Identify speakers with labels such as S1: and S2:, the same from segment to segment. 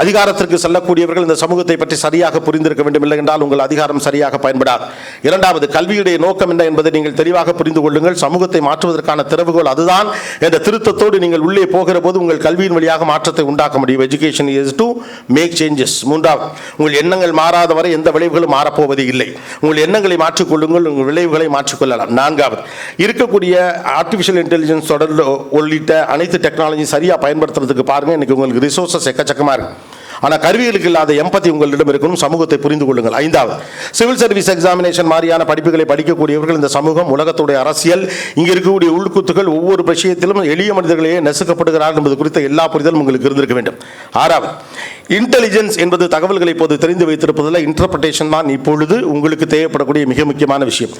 S1: அதிகாரத்திற்கு செல்லக்கூடியவர்கள் இந்த சமூகத்தை பற்றி சரியாக புரிந்திருக்க வேண்டும், இல்லை என்றால் உங்கள் அதிகாரம் சரியாக பயன்படாது. இரண்டாவது, கல்வியுடைய நோக்கம் என்ன என்பதை நீங்கள் தெளிவாக புரிந்து கொள்ளுங்கள். சமூகத்தை மாற்றுவதற்கான திறவுகோல் அதுதான் என்ற திருத்தத்தோடு நீங்கள் உள்ளே போகிற போது உங்கள் கல்வியின் வழியாக மாற்றத்தை உண்டாக்க முடியும். Education is to make changes. மூன்றாவது, உங்கள் எண்ணங்கள் மாறாத வரை எந்த விளைவுகளும் மாறப்போவது இல்லை. உங்கள் எண்ணங்களை மாற்றிக்கொள்ளுங்கள், உங்கள் விளைவுகளை மாற்றிக்கொள்ளலாம். நான்காவது, இருக்கக்கூடிய ஆர்டிஃபிஷியல் இன்டெலிஜென்ஸ் தொடர்ந்து உள்ளிட்ட அனைத்து டெக்னாலஜி சரியாக பயன்படுத்துறதுக்கு பாருங்கள். இன்னைக்கு உங்களுக்கு ரிசோர்ஸஸ் எக்கச்சக்கமாக இருக்கு. ஆனால் கருவிகளுக்கு இல்லாத எம்பத்தி உங்களிடம் இருக்கணும். சமூகத்தை புரிந்து கொள்ளுங்கள். ஐந்தாவது, சிவில் சர்வீஸ் எக்ஸாமினேஷன் மாதிரியான படிப்புகளை படிக்கக்கூடியவர்கள் இந்த சமூகம், உலகத்துடைய அரசியல், இங்கே இருக்கக்கூடிய உள்குத்துக்கள், ஒவ்வொரு விஷயத்திலும் எளிய மனிதர்களையே நெசுக்கப்படுகிறார்கள் என்பது குறித்த எல்லா புரிதலும் உங்களுக்கு இருந்திருக்க வேண்டும். ஆறாவது, இன்டெலிஜென்ஸ் என்பது தகவல்களை இப்போது தெரிந்து வைத்திருப்பதில் இன்டர்பிரேஷன் தான் இப்பொழுது உங்களுக்கு தேவைப்படக்கூடிய மிக முக்கியமான விஷயம்.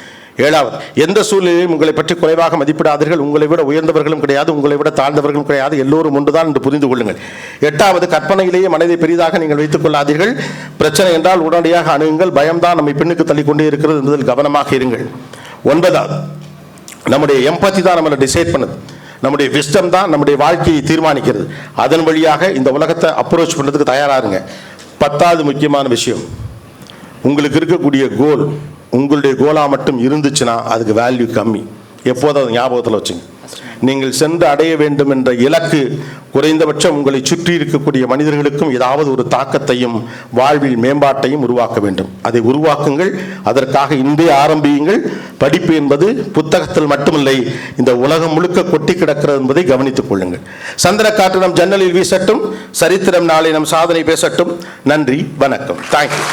S1: ஏழாவது, எந்த சூழ்நிலையும் உங்களை பற்றி குறைவாக மதிப்பிடாதீர்கள். உங்களை விட உயர்ந்தவர்களும் கிடையாது, உங்களை விட தாழ்ந்தவர்களும் கிடையாது, எல்லோரும் ஒன்றுதான் என்று புரிந்து கொள்ளுங்கள். எட்டாவது, கற்பனையிலேயே மனதை பெரிதாக நீங்கள் வைத்துக் கொள்ளாதீர்கள். பிரச்சனை என்றால் உடனடியாக அணுகுங்கள். பயம்தான் நம்மை பின்னுக்கு தள்ளிக்கொண்டே இருக்கிறது என்பதில் கவனமாக இருங்கள். ஒன்பதாவது, நம்முடைய எம்பத்தி தான் நம்மளை டிசைட் பண்ணுது. நம்முடைய விஸ்டம் தான் நம்முடைய வாழ்க்கையை தீர்மானிக்கிறது. அதன் வழியாக இந்த உலகத்தை அப்ரோச் பண்ணுறதுக்கு தயாராகுங்க. பத்தாவது முக்கியமான விஷயம், உங்களுக்கு இருக்கக்கூடிய கோல் உங்களுடைய கோலாக மட்டும் இருந்துச்சுன்னா அதுக்கு வேல்யூ கம்மி. எப்போதும் அதை ஞாபகத்தில் வச்சுங்க. நீங்கள் சென்று அடைய வேண்டும் என்ற இலக்கு குறைந்தபட்சம் உங்களை சுற்றி இருக்கக்கூடிய மனிதர்களுக்கும் ஏதாவது ஒரு தாக்கத்தையும் வாழ்வில் மேம்பாட்டையும் உருவாக்க வேண்டும். அதை உருவாக்குங்கள். அதற்காக இன்றே ஆரம்பியுங்கள். படிப்பு என்பது புத்தகத்தில் மட்டுமில்லை, இந்த உலகம் முழுக்க கொட்டி கிடக்கிறது என்பதை கவனித்துக் கொள்ளுங்கள். சந்திரக்காற்று நம் ஜன்னலில் வீசட்டும், சரித்திரம் நாளை நம் சாதனை பேசட்டும். நன்றி, வணக்கம். தேங்க்யூ.